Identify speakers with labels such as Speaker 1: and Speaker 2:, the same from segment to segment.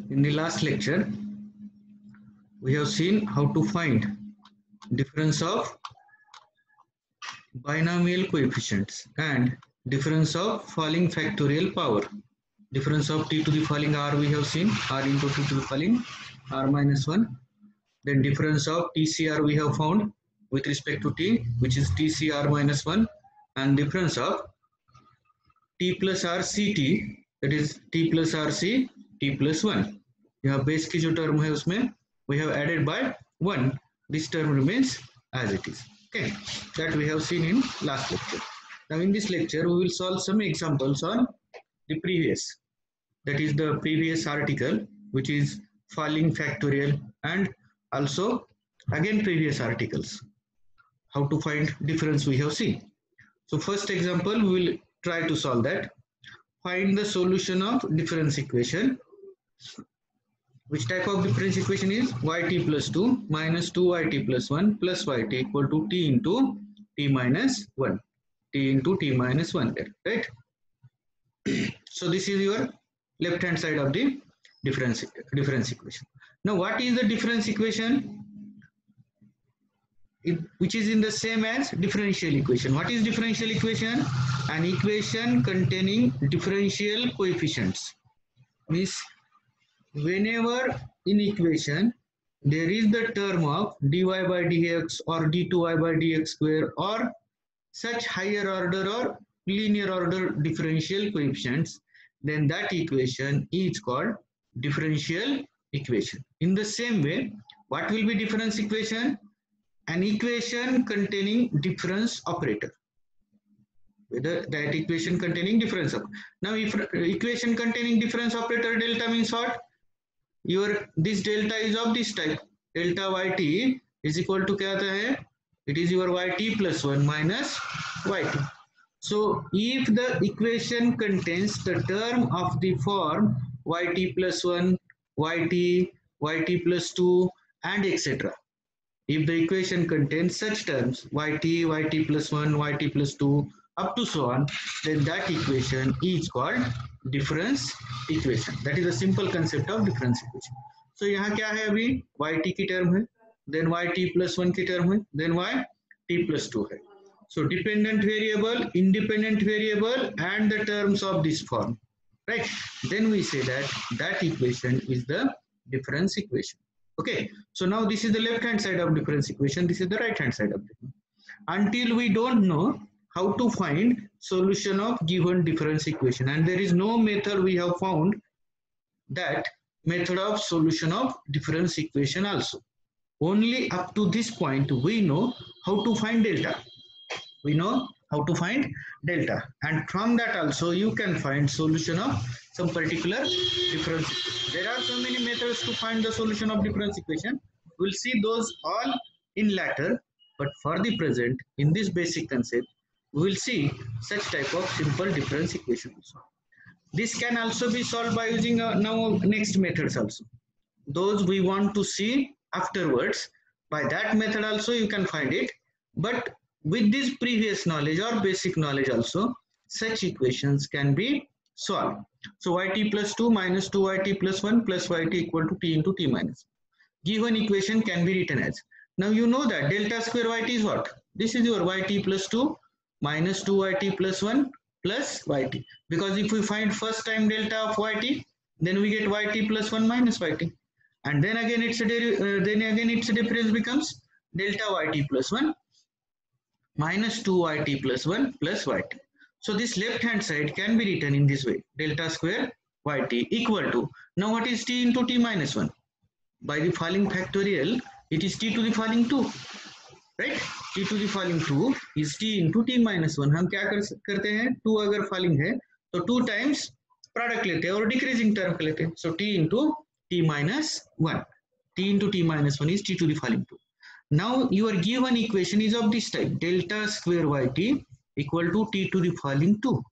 Speaker 1: In the last lecture, we have seen how to find difference of binomial coefficients and difference of falling factorial power. Difference of t to the falling r we have seen, r into t to the falling r minus 1. Then difference of TCR we have found with respect to t, which is TCR minus 1, and difference of t plus r ct, that is t plus rc t plus 1. यहाँ base की जो term है उसमें we have added by 1. This term remains as it is. Okay, that we have seen in last lecture. Now in this lecture we will solve some examples on the previous, that is the previous article, which is falling factorial, and also again previous articles. How to find difference we have seen. So first example we will try to solve that. Find the solution of difference equation. Which type of difference equation is yt plus 2 minus 2yt plus 1 plus yt equal to t into t minus 1. T into t minus 1 there, right? So this is your left hand side of the difference equation. Now what is the difference equation? Which is in the same as differential equation. What is differential equation? An equation containing differential coefficients. Means whenever in equation there is the term of dy by dx or d2y by dx square or such higher order or linear order differential coefficients, then that equation is called differential equation. In the same way, what will be difference equation? An equation containing difference operator. Whether that equation containing difference operator. Now if equation containing difference operator delta means what? This delta is of this type. Delta yt is equal to क्या आता है? It is your yt plus 1 minus yt. So if the equation contains the term of the form yt plus 1, yt plus 2 and etc. If the equation contains such terms yt plus 1, yt plus 2 up to so on, then that equation is called difference equation. That is the simple concept of difference equation. So यहाँ क्या है अभी yt की term है, then yt plus 1 की term है, then yt plus 2 है. So dependent variable, independent variable and the terms of this form, right? Then we say that equation is the difference equation. Okay, so now this is the left hand side of difference equation, this is the right hand side of difference. Until we don't know how to find solution of given difference equation, and there is no method we have found that method of solution of difference equation also. Only up to this point we know how to find delta. We know how to find delta, and from that also you can find solution of some particular difference equation. There are so many methods to find the solution of difference equation. We'll see those all in later, but for the present, in this basic concept, we will see such type of simple difference equation also. This can also be solved by using now next methods also. Those we want to see afterwards. By that method also you can find it, but with this previous knowledge or basic knowledge also, such equations can be solved. So yt plus 2 minus 2yt plus 1 plus yt equal to t into t minus. Given equation can be written as. Now you know that delta square yt is what? This is your yt plus 2 minus 2yt plus 1 plus yt. Because if we find first time delta of yt, then we get yt plus 1 minus yt. And then again its difference becomes delta yt plus 1 minus 2yt plus 1 plus yt. So this left hand side can be written in this way, delta square yt equal to, now what is t into t minus 1? By the falling factorial, it is t to the falling 2, right? T to the falling 2 is t into t minus 1. हम क्या करते हैं, 2 अगर falling है तो 2 times product लेते हैं और decreasing term लेते हैं. So t into t minus 1. T into t minus 1 is t to the falling 2. Now your given equation is of this type, delta square yt equal to t to the falling 2.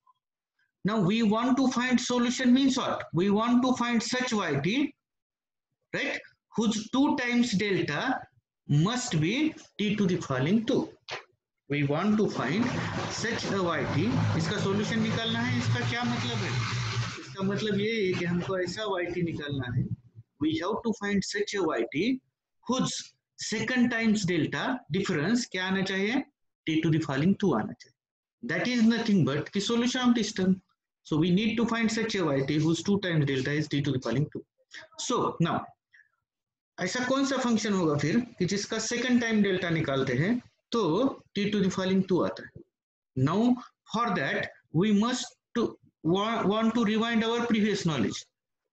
Speaker 1: Now we want to find solution means what? We want to find such yt, right, whose 2 times delta must be t to the falling 2. We want to find such a yt. इसका solution निकालना है. इसका क्या मतलब है? इसका इसका मतलब ये है कि हमको ऐसा yt निकालना है. We have to find such a yt whose second times delta difference क्या आना चाहिए? t to the falling 2 आना चाहिए. That is nothing but the solution of this term. So we need to find such a yt whose 2 times delta is t to the falling 2. So now ऐसा कौन सा function होगा फिर कि जिसका second time delta निकालते हैं तो t to the falling 2 आता है. Now for that we must to want to rewind our previous knowledge.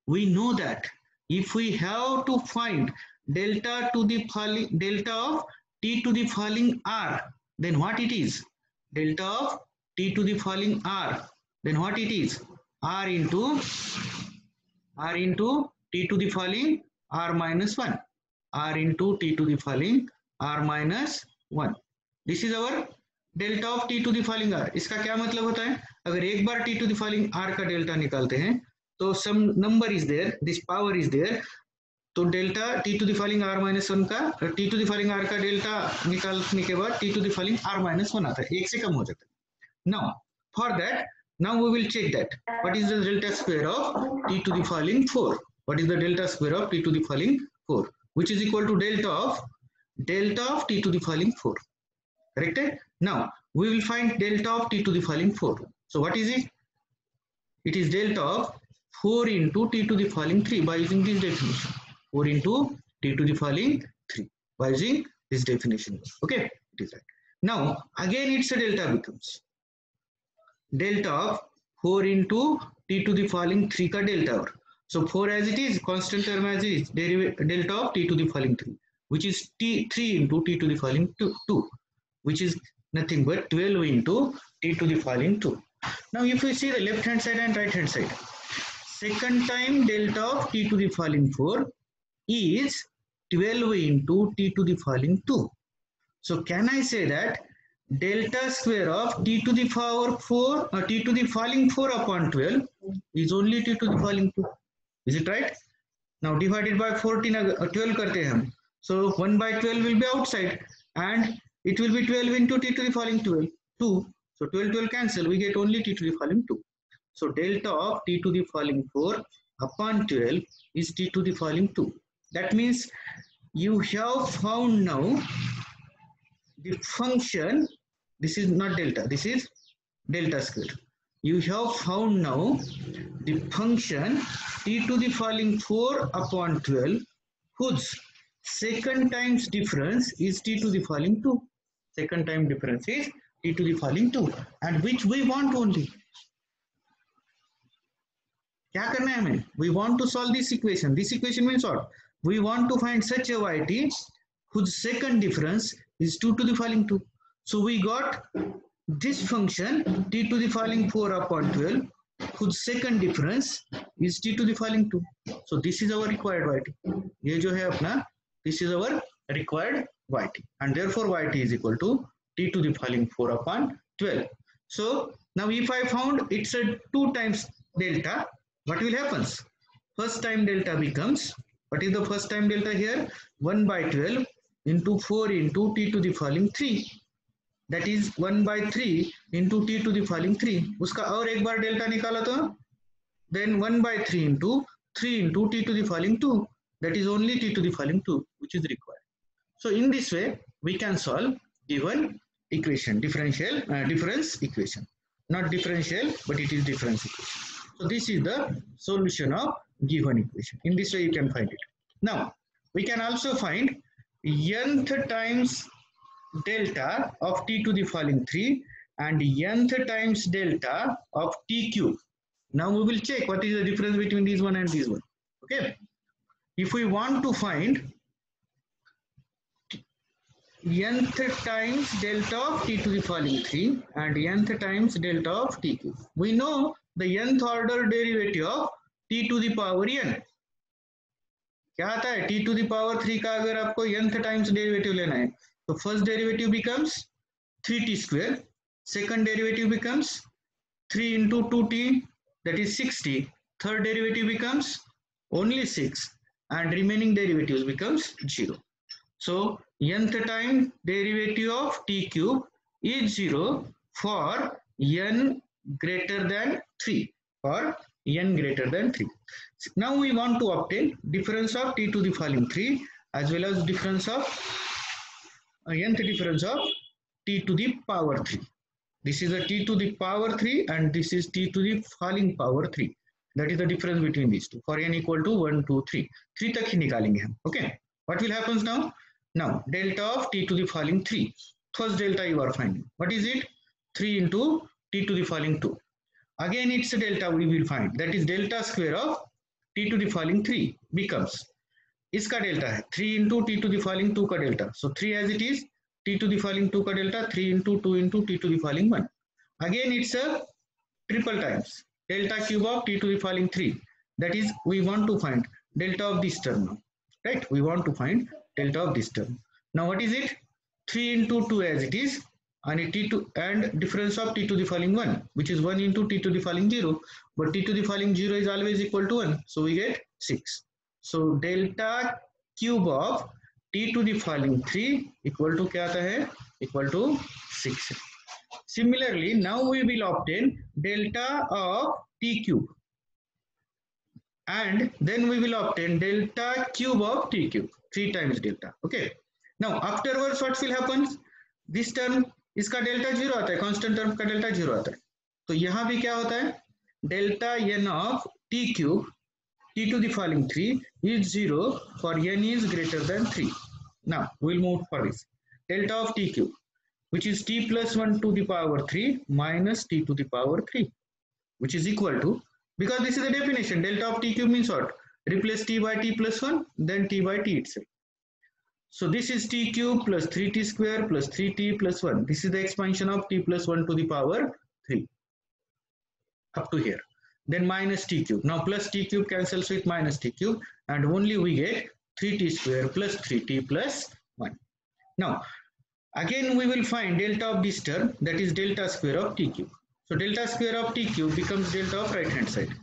Speaker 1: We know that if we have to find delta to the falling delta of t to the falling r, then what it is? Delta of t to the falling r, then what it is? r into t to the falling r minus 1, r into t to the falling r minus 1. This is our delta of t to the falling r. इसका क्या मतलब होता है? अगर एक बार t to the falling r का delta निकालते हैं तो some number is there, this power is there, तो delta t to the falling r minus 1 का t to the falling r का डेल्टा निकालने के बाद t to the falling r minus 1 आता है, एक से कम हो जाता है. Now for that, now we will check that what is the delta square of t to the falling 4. What is the delta square of t to the falling 4, which is equal to delta of t to the falling 4. Correct? Now we will find delta of t to the falling 4. So what is it? It is delta of 4 into t to the falling 3 by using this definition. 4 into t to the falling 3 by using this definition. Okay, it is right. Now again its a delta becomes delta of 4 into t to the falling 3 का delta. So 4 as it is, constant term as it is, delta of t to the falling 3, which is 3 into t to the falling 2, which is nothing but 12 into t to the falling 2. Now if we see the left hand side and right hand side, second time delta of t to the falling 4 is 12 into t to the falling 2. So can I say that delta square of t to the power 4 or t to the falling 4 upon 12 is only t to the falling 2. Is it right? Now divided by 14 12 करते हैं हम. So 1 by 12 will be outside and it will be 12 into t to the falling 2. So 12 cancel, we get only t to the falling 2. So delta of t to the falling 4 upon 12 is t to the falling 2. That means you have found now the function. This is not delta, this is delta square. You have found now the function t to the falling 4 upon 12 whose second times difference is t to the falling 2. Second time difference is t to the falling 2 and which we want only. क्या करना है हमें? We want to solve this equation. This equation means what? We want to find such a yt whose second difference is 2 to the falling 2. So we got this function t to the falling 4 upon 12 whose second difference is t to the falling 2. So this is our required yt. ये जो है अपना, this is our required yt and therefore yt is equal to t to the falling 4 upon 12. So now if I found it's a 2 times delta, what will happen? First time delta becomes, what is the first time delta here? 1 by 12 into 4 into t to the falling 3. That is 1 by 3 into t to the falling 3. उसका और एक बार delta निकाला तो then 1 by 3 into t to the falling 2. That is only t to the falling 2 which is required. So in this way we can solve given equation, difference equation. Not differential, but it is difference equation. So this is the solution of given equation. In this way you can find it. Now we can also find nth times delta of t to the falling 3 and nth times delta of t cube. Now we will check what is the difference between this one and this one. Okay. If we want to find nth times delta of t to the falling 3 and nth times delta of t cube, we know the nth order derivative of t to the power n. क्या आता है? t to the power 3 का अगर आपको nth times derivative लेना है तो first derivative becomes 3t square, second derivative becomes 3 into 2t, that is 6t, third derivative becomes only 6 and remaining derivatives becomes 0. So nth time derivative of t cube is 0 for n greater than 3. For n greater than 3. Now we want to obtain difference of t to the following 3 as well as difference of nth difference of t to the power 3. This is a t to the power 3 and this is t to the falling power 3. That is the difference between these two. For n equal to 1, 2, 3. 3 तक ही निकालेंगे हम. Okay. What will happen now? Now delta of t to the falling 3. First delta you are finding. What is it? 3 into t to the falling 2. Again its delta we will find. That is delta square of t to the falling 3 becomes. इसका delta है 3 into t to the falling 2 का delta. So 3 as it is, t to the falling 2 का delta 3 into 2 into t to the falling 1. Again it's a triple times delta cube of t to the falling 3. That is we want to find delta of this term now. Right? We want to find delta of this term. Now what is it? 3 into 2 as it is and t2 and difference of t to the falling 1 which is 1 into t to the falling 0, but t to the falling 0 is always equal to 1, so we get 6. So delta cube of t to the falling 3 equal to क्या आता है? Equal to 6. Similarly, now we will obtain delta of t cube and then we will obtain delta cube of t cube, 3 times delta. Okay. Now afterwards what will happen? This term इसका delta 0 आता है, constant term का delta 0 आता है. तो यहाँ भी क्या होता है? Delta n of t cube t to the falling 3 is 0 for n is greater than 3. Now we will move for this. Delta of t cube which is t plus 1 to the power 3 minus t to the power 3 which is equal to, because this is the definition, delta of t cube means what? Replace t by t plus 1 then t by t itself. So this is t cube plus 3t square plus 3t plus 1. This is the expansion of t plus 1 to the power 3 up to here. Then minus t cube. Now plus t cube cancels with minus t cube and only we get 3t square plus 3t plus 1. Now again we will find delta of this term, that is delta square of t cube. So delta square of t cube becomes delta of right hand side.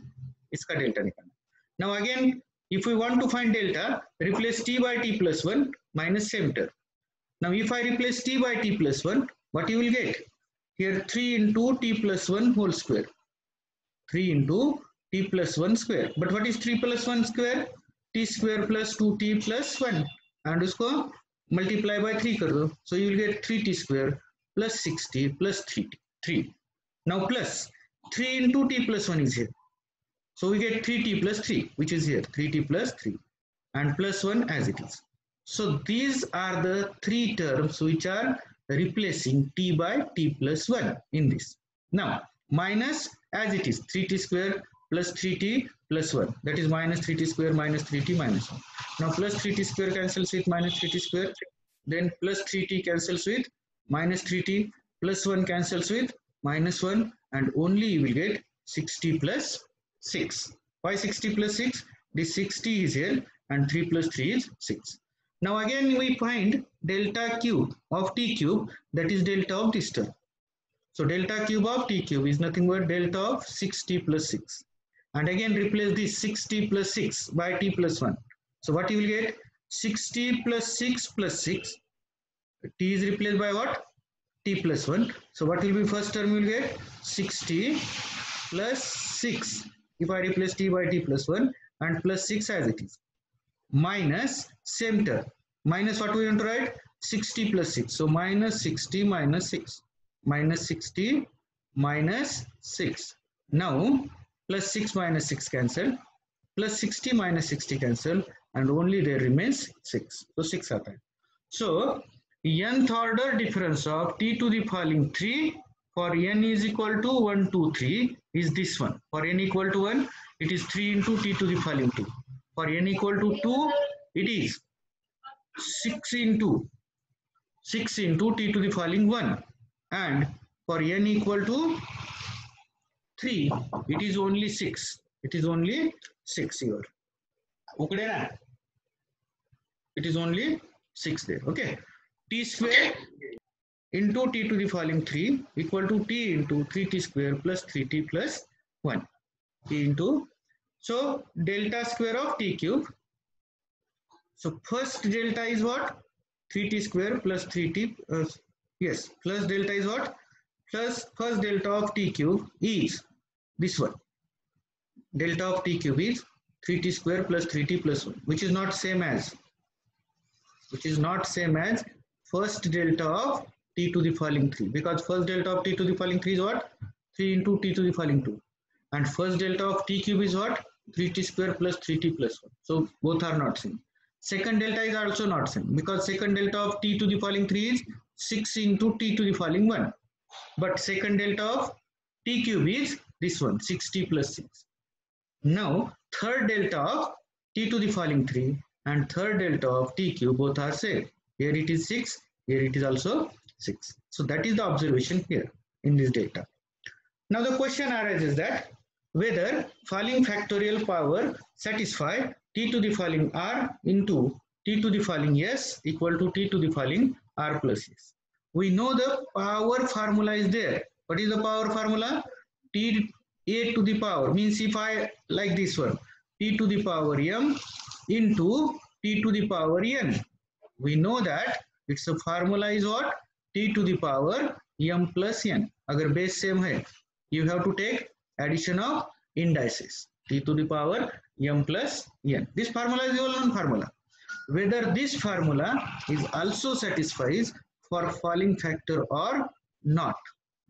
Speaker 1: इसका delta निकालना. Now again if we want to find delta, replace t by t plus 1 minus same term. Now if I replace t by t plus 1, what you will get? Here 3 into t plus 1 whole square. 3 into t plus 1 square. But what is 3 plus 1 square? T square plus 2t plus 1. And उसको multiply by 3 कर दो. So you will get 3t square plus 6t plus 3. Now plus 3 into t plus 1 is here. So we get 3t plus 3 which is here, 3t plus 3 and plus 1 as it is. So these are the 3 terms which are replacing t by t plus 1 in this. Now minus as it is 3t square plus 3t plus 1, that is minus 3t square minus 3t minus 1. Now plus 3t square cancels with minus 3t square, then plus 3t cancels with minus 3t, plus 1 cancels with minus 1 and only you will get 6t plus 6. Why 60 plus 6? This 60 is here and 3 plus 3 is 6. Now again we find delta cube of t cube, that is delta of this term. So delta cube of t cube is nothing but delta of 6t plus 6. And again replace this 6t plus 6 by t plus 1. So what you will get? 6t plus 6 plus 6. T is replaced by what? T plus 1. So what will be first term you will get? 6t plus 6. If I replace t by t plus 1 and plus 6 as it is. Minus same term. Minus what we want to write? 6t plus 6. So minus 6t minus 6. Minus 6t minus 6. Now plus 6 minus 6 cancel. Plus 60 minus 60 cancel. And only there remains 6. So 6 आता है. So nth order difference of t to the falling 3 for n is equal to 1, 2, 3 is this one. For n equal to 1, it is 3 into t to the falling 2. For n equal to 2, it is 6 into t to the falling 1. And for n equal to 3, it is only 6. It is only 6 here. Okay, it is only 6 there. Okay. T square into t to the falling 3 equal to t into 3t square plus 3t plus 1. T into, so delta square of t cube. So first delta is what? 3t square plus 3t, yes, plus delta is what? Plus first delta of t cube is this one. delta of t cube is 3t square plus 3t plus 1, which is not same as first delta of t to the falling 3, because first delta of t to the falling 3 is what? 3 into t to the falling 2, and first delta of t cube is what? 3t square plus 3t plus 1. So both are not same. Second delta is also not same, because second delta of t to the falling 3 is 6 into t to the falling 1, but second delta of t cube is this one, 6t plus 6. Now third delta of t to the falling 3 and third delta of t cube both are same. Here it is 6, here it is also 6. So that is the observation here in this data. Now the question arises that whether falling factorial power satisfy t to the falling r into t to the falling s equal to t to the falling r plus s. We know the power formula is there. What is the power formula? T a to the power, means if I like this one, t to the power m into t to the power n. We know that its a formula is what? T to the power m plus n. Agar base same hai, you have to take addition of indices, t to the power m plus n. This formula is the well-known formula. Whether this formula is also satisfies for falling factor or not,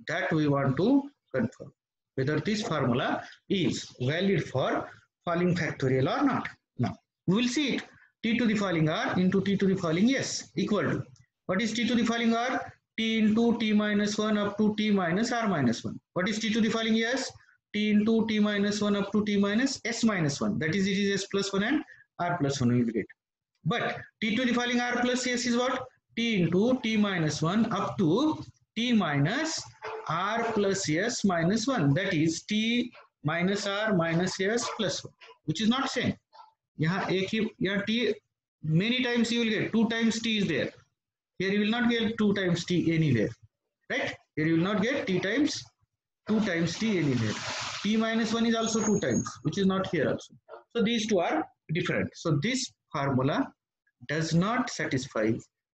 Speaker 1: that we want to confirm, whether this formula is valid for falling factorial or not. Now we will see it. T to the falling r into t to the falling s equal to, what is t to the falling r? T into t minus 1 up to t minus r minus 1. What is t to the falling s? T into t minus 1 up to t minus s minus 1. That is, it is s plus 1 and r plus 1 we will get. But t to the falling r plus s is what? T into t minus 1 up to t minus r plus s minus 1. That is t minus r minus s plus 1, which is not same. यहाँ t many times you will get 2 times t is there. Here you will not get 2 times t anywhere, right? Here you will not get t times 2 times t anywhere. T minus 1 is also 2 times, which is not here also. So these two are different. So this formula does not satisfy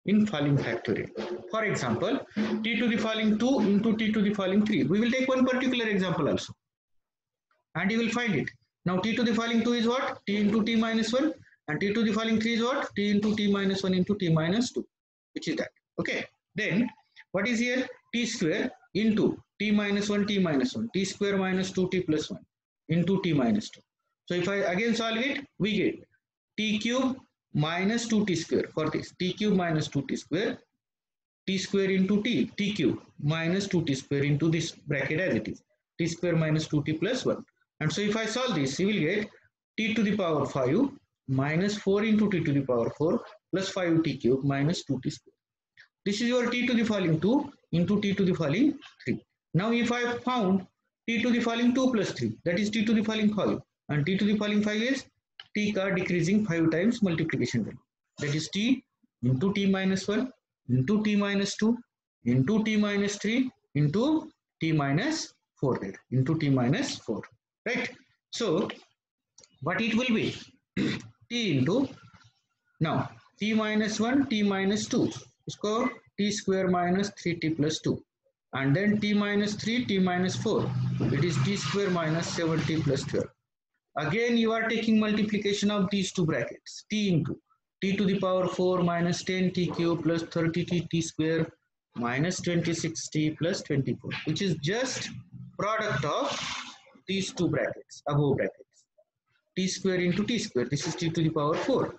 Speaker 1: in falling factorial. For example, t to the falling 2 into t to the falling 3. We will take one particular example also, and you will find it. Now t to the falling 2 is what? T into t minus 1, and t to the falling 3 is what? T into t minus 1 into t minus 2, which is that. Okay. Then what is here? T square into t minus 1 t minus 1, t square minus 2t plus 1 into t minus 2. So if I again solve it, we get t cube minus 2t square. For this, t cube minus 2t square, t square into t cube minus 2t square into this bracket as it is, t square minus 2t plus 1. And so if I solve this, you will get t to the power 5 minus 4 into t to the power 4 plus 5t cube minus 2t square. This is your t to the falling 2 into t to the falling 3. Now if I found t to the falling 2 plus 3, that is t to the falling 5, and t to the falling 5 is t ka decreasing 5 times multiplication value. That is t into t minus 1 into t minus 2 into t minus 3 into t minus 4 there, into t minus 4. Right? So what it will be? T into, now t minus 1 t minus 2, इसको t square minus 3t plus 2, and then t minus 3 t minus 4, it is t square minus 7t plus 12. Again you are taking multiplication of these two brackets, t into t to the power 4 minus 10t cube plus 30t t square minus 26t plus 24, which is just product of these two brackets, above brackets. T square into t square, this is t to the power 4.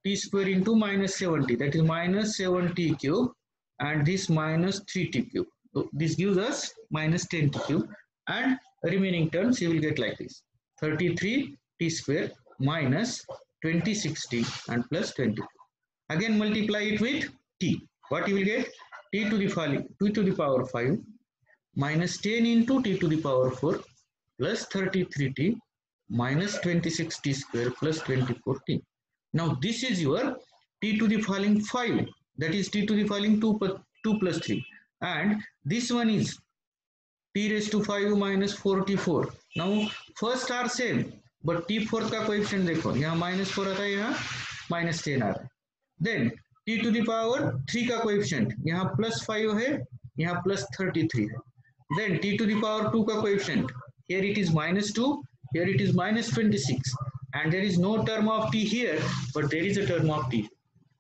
Speaker 1: T square into minus 70, that is minus 7t cube, and this minus 3t cube. So this gives us minus 10t cube, and remaining terms you will get like this, 33t square minus 26t and plus 22. Again multiply it with t. What you will get? T to the falling 2 to the power 5 minus 10 into t to the power 4 plus 33t minus 26t square plus 24t. Now this is your t to the falling 5, that is t to the falling 2 plus 3, and this one is t raised to 5 minus 44. Now first are same, but t fourth का coefficient देखो, यहाँ minus 4 आता है, यहाँ minus 10 आ रहा है. Then t to the power 3 का coefficient, यहाँ plus 5 है, यहाँ plus 33 है. Then t to the power 2 का coefficient, here it is minus 2, Here it is minus 26, and there is no term of t here, but there is a term of t.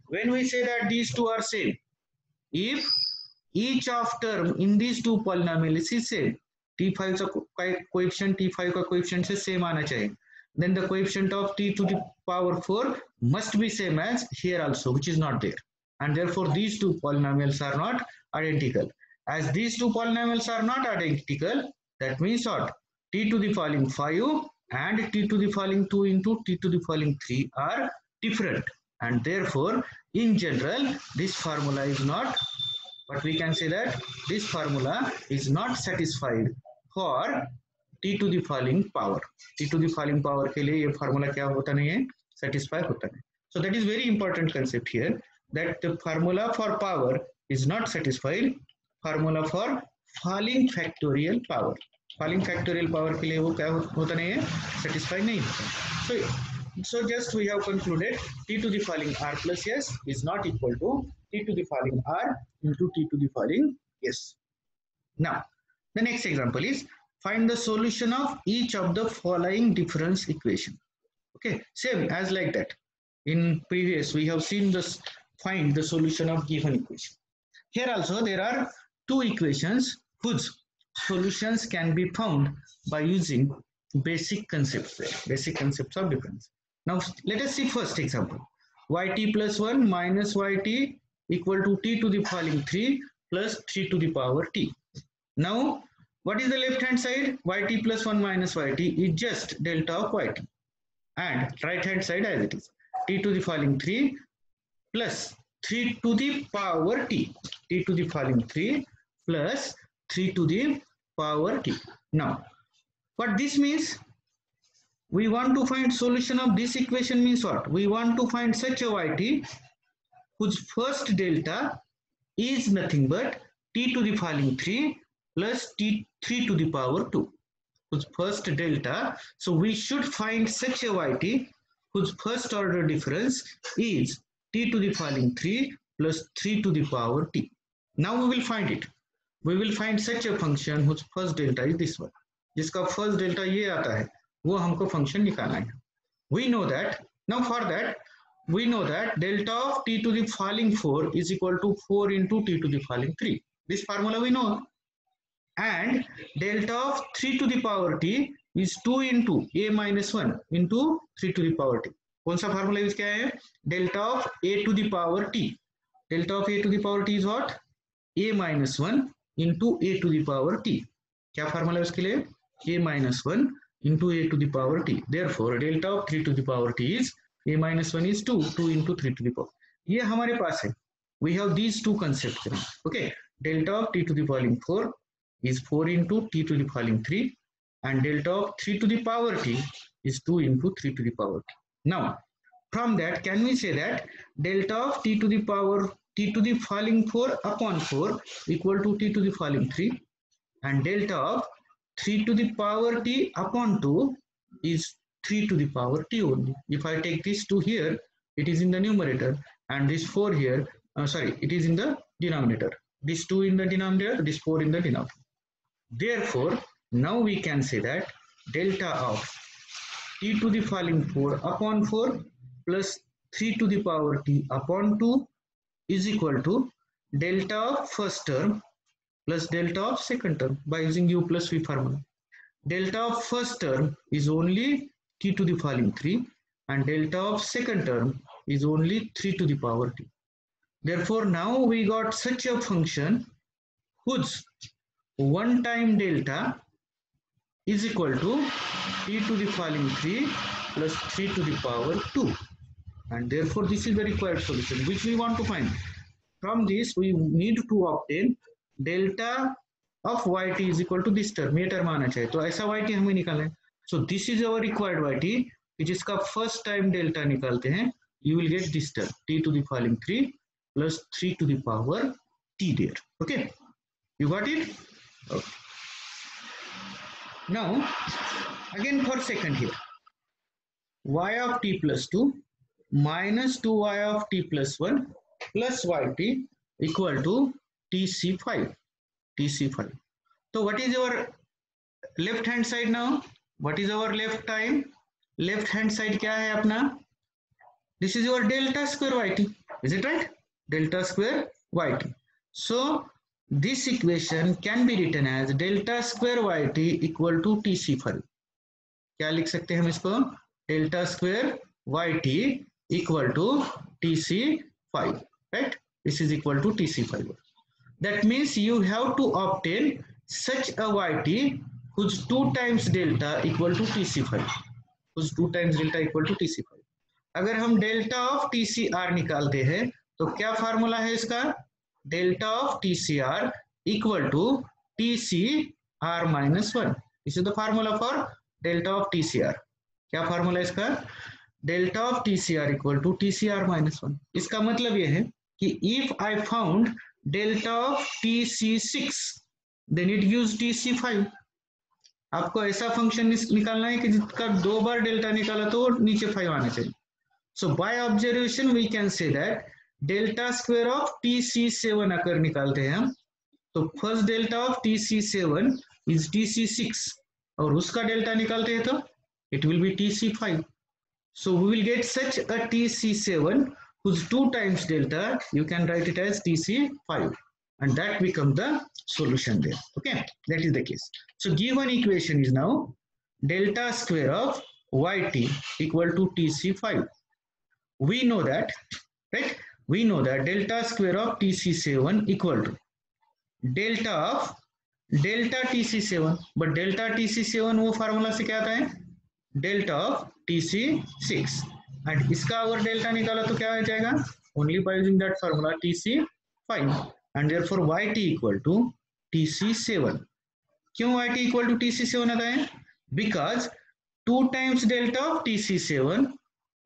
Speaker 1: When we say that these two are same, if each of term in these two polynomials is same, t5 का coefficient t5 का coefficient से same आना चाहिए, then the coefficient of t to the power 4 must be same as here also, which is not there, and therefore these two polynomials are not identical. As these two polynomials are not identical, that means what? T to the following 5 and t to the following 2 into t to the following 3 are different, and therefore in general this formula is not, but we can say that this formula is not satisfied for t to the following power. t to the following power के लिए ये formula क्या होता नहीं है, satisfy होता नहीं. So that is very important concept here, that the formula for power is not satisfied. Formula for falling factorial power, falling factorial power के लिए वो क्या होता नहीं है, satisfy नहीं होता. So just we have concluded t to the following r plus s is not equal to t to the following r into t to the following s. Now the next example is find the solution of each of the following difference equation. Okay, same as like that. In previous we have seen this, find the solution of given equation. Here also there are two equations whose solutions can be found by using basic concepts of difference. Now let us see first example. Yt plus 1 minus yt equal to t to the following 3 plus 3 to the power t. Now what is the left hand side? Yt plus 1 minus yt is just delta of yt, and right hand side as it is, t to the following 3 plus 3 to the power t, t to the following 3 plus 3 to the power t. Now what this means, we want to find solution of this equation means what? We want to find such a yt whose first delta is nothing but t to the following 3 plus t 3 to the power 2, whose first delta. So we should find such a yt whose first order difference is t to the following 3 plus 3 to the power t. Now we will find it. We will find such a function whose first delta is this one, जिसका first delta ये आता है, वो हमको function निकालना है. We know that. Now for that we know that delta of t to the following 4 is equal to 4 into t to the following 3. This formula we know. And delta of 3 to the power t is 2 into a minus 1 into 3 to the power t. कौन सा formula use किया है? Delta of a to the power t. Delta of a to the power t is what? a minus 1 into a to the power t. क्या formula है उसके लिए? a minus 1 into a to the power t. Therefore delta of 3 to the power t is a minus 1 is 2 into 3 to the power. ये हमारे पास है. We have these two concepts. Okay, delta of t to the following 4 is 4 into t to the following 3, and delta of 3 to the power t is 2 into 3 to the power t. Now from that can we say that delta of t to the power t to the following 4 upon 4 equal to t to the following 3, and delta of 3 to the power t upon 2 is 3 to the power t only. If I take this 2 here, it is in the numerator, and this 4 here, it is in the denominator. This 2 in the denominator, this 4 in the denominator. Therefore now we can say that delta of t to the following 4 upon 4 plus 3 to the power t upon 2 is equal to delta of first term plus delta of second term by using u plus v formula. Delta of first term is only t to the following 3, and delta of second term is only 3 to the power t. Therefore now we got such a function whose one time delta is equal to t to the following 3 plus 3 to the power 2, and therefore this is the required solution which we want to find. From this we need to obtain delta of yt is equal to this term, ये term आना चाहिए, तो ऐसा yt हमें निकालना है. So this is our required yt, जिसका first time delta निकालते हैं, you will get this term t to the following 3 plus 3 to the power t there. Okay, you got it? Okay. Now again for second here, y of t plus 2 minus 2y of t plus 1 plus yt equal to tc5. So what is your left hand side now? What is our left time? Left hand side क्या है अपना? This is your delta square yt. Is it right? Delta square yt. So this equation can be written as delta square yt equal to tc5. क्या लिख सकते हैं हम इसको? Delta square yt equal to tc5. Right? This is equal to tc5. That means you have to obtain such a yt whose 2 times delta equal to tc5. Whose 2 times delta equal to tc5. अगर हम delta of TCR निकालते हैं तो क्या formula है इसका? Delta of TCR equal to TCR minus 1. This is the formula for delta of TCR. क्या formula इसका? Delta of TCR equal to TCR minus 1. इसका मतलब यह है कि if I found delta of TC6 then it gives TC5. आपको ऐसा function निकालना है कि जिसका 2 बार डेल्टा निकाला तो नीचे 5 आने चाहिए. So by observation we can say that delta square of TC7 अगर निकालते हैं हम तो first delta of TC7 is TC6 और उसका डेल्टा निकालते हैं तो it will be TC5. So we will get such a TC7 whose 2 times delta you can write it as TC5 and that becomes the solution there. Okay, that is the case. So given equation is now delta square of yt equal to TC5. We know that, right? We know that delta square of TC7 equal to delta of delta TC7, but delta TC7 वो formula से क्या आता है? Delta of TC6 and इसका अगर delta निकाला तो क्या आ जाएगा? Only by using that formula TC5 and therefore yt equal to TC7. क्यों yt equal to TC7 आता है? Because 2 times delta of TC7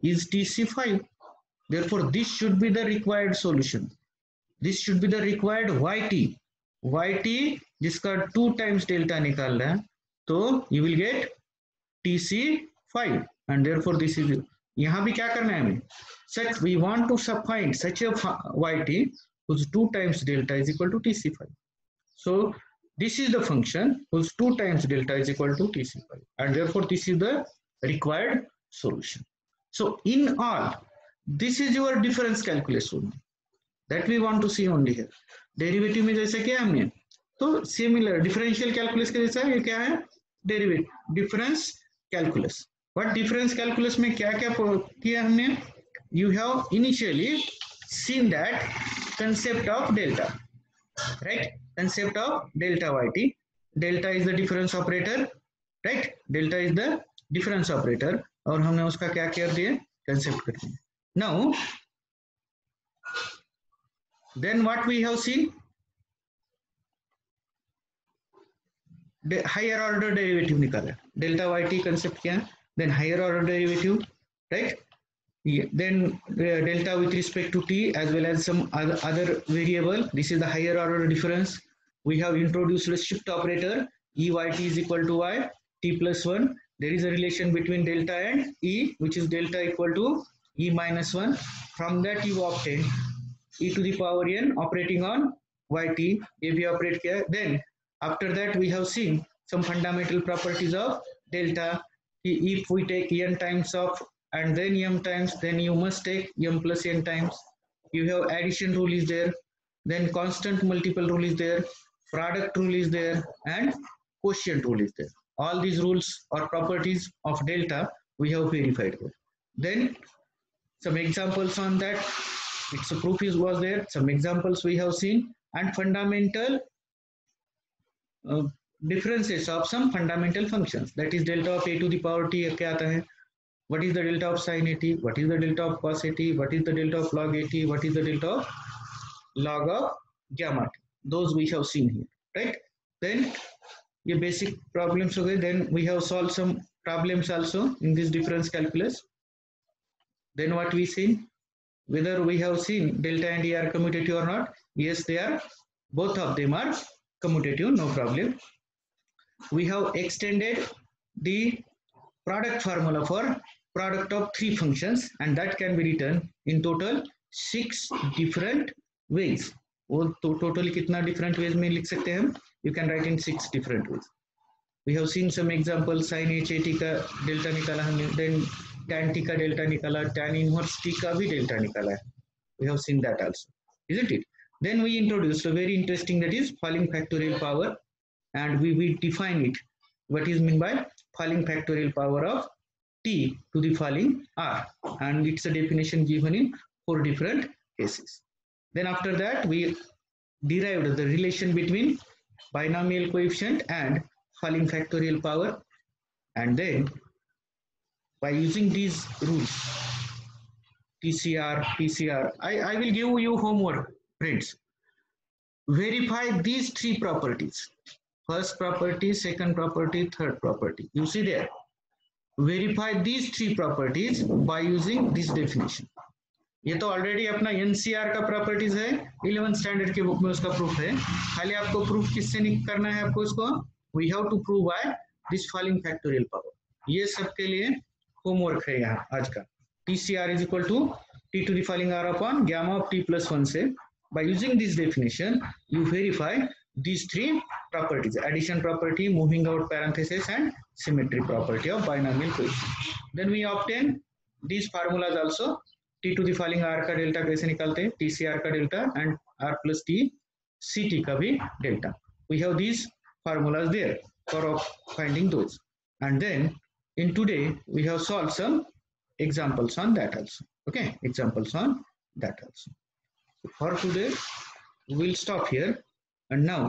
Speaker 1: is TC5. Therefore, this should be the required solution. This should be the required yt. Yt जिसका 2 times delta निकाल रहा है तो you will get TC5 and therefore this is. यहाँ भी क्या करना है हमें? Such we want to find such a yt whose 2 times delta is equal to TC5. So this is the function whose 2 times delta is equal to TC5 and therefore this is the required solution. So in all, this is your difference calculus only that we want to see only here. Derivative में जैसे क्या हमने तो similar differential calculus के जैसा ये क्या है? Derivative difference calculus. What difference calculus में क्या क्या किया हमने? You have initially seen that concept of delta, right? Concept of delta yt. Delta is the difference operator, right? Delta is the difference operator. और हमने उसका क्या कर दिया? कंसेप्ट कर दिया. Now, then what we have seen? Higher order derivative निकाला. Delta yt concept क्या है? Then higher order derivative, right? Then delta with respect to t as well as some other variable. This is the higher order difference. We have introduced a shift operator. Eyt is equal to y, t plus 1. There is a relation between delta and e, which is delta equal to e minus 1. From that you obtain e to the power n operating on yt. If you operate here, then after that we have seen some fundamental properties of delta. If we take n times of and then m times, then you must take m plus n times. You have addition rule is there, then constant multiple rule is there, product rule is there, and quotient rule is there. All these rules or properties of delta we have verified here. Then some examples on that. Its proof was there. Some examples we have seen and fundamental differences of some fundamental functions. That is delta of a to the power t क्या आता है? What is the delta of sin at? What is the delta of cos at? What is the delta of log at? What is the delta of log of gamma t? Those we have seen here, right? Then ये basic problems हो गए. Then we have solved some problems also in this difference calculus. Then what we seen? Whether we have seen delta and e are commutative or not? Yes, they are. Both of them are commutative, no problem. We have extended the product formula for product of 3 functions and that can be written in total 6 different ways. वो तो totally कितना different ways में लिख सकते हैं हम? You can write in 6 different ways. We have seen some examples, sin h a t का delta निकाला हमने, then tan t का डेल्टा निकाला, tan inverse t का भी डेल्टा निकाला है. We have seen that also, isn't it? Then we introduced a very interesting, that is falling factorial power, and we define it. What is meant by falling factorial power of t to the falling r, and it's a definition given in 4 different cases. Then after that we derived the relation between binomial coefficient and falling factorial power, and then by using these rules, TCR, PCR, I will give you homework, friends. Verify these 3 properties. First property, second property, third property. You see there. Verify these 3 properties by using this definition. ये तो already अपना NCR का properties है, 11th standard के book में उसका proof है. खाली आपको प्रूफ किससे करना है आपको इसको? We have to prove by this falling factorial power. ये सबके लिए होमवर्क है यहाँ आज का. TCR is equal to t to the falling r upon gamma of t plus 1 से by using this definition you verify these 3 properties: addition property, moving out parenthesis, and symmetry property of binomial coefficient. Then we obtain these formulas also. t to the falling r का delta कैसे निकालते हैं? TCR का delta and r plus t CT का भी delta. We have these formulas there for finding those. And then in today we have solved some examples on that also. Okay, examples on that also. So for today we will stop here, and now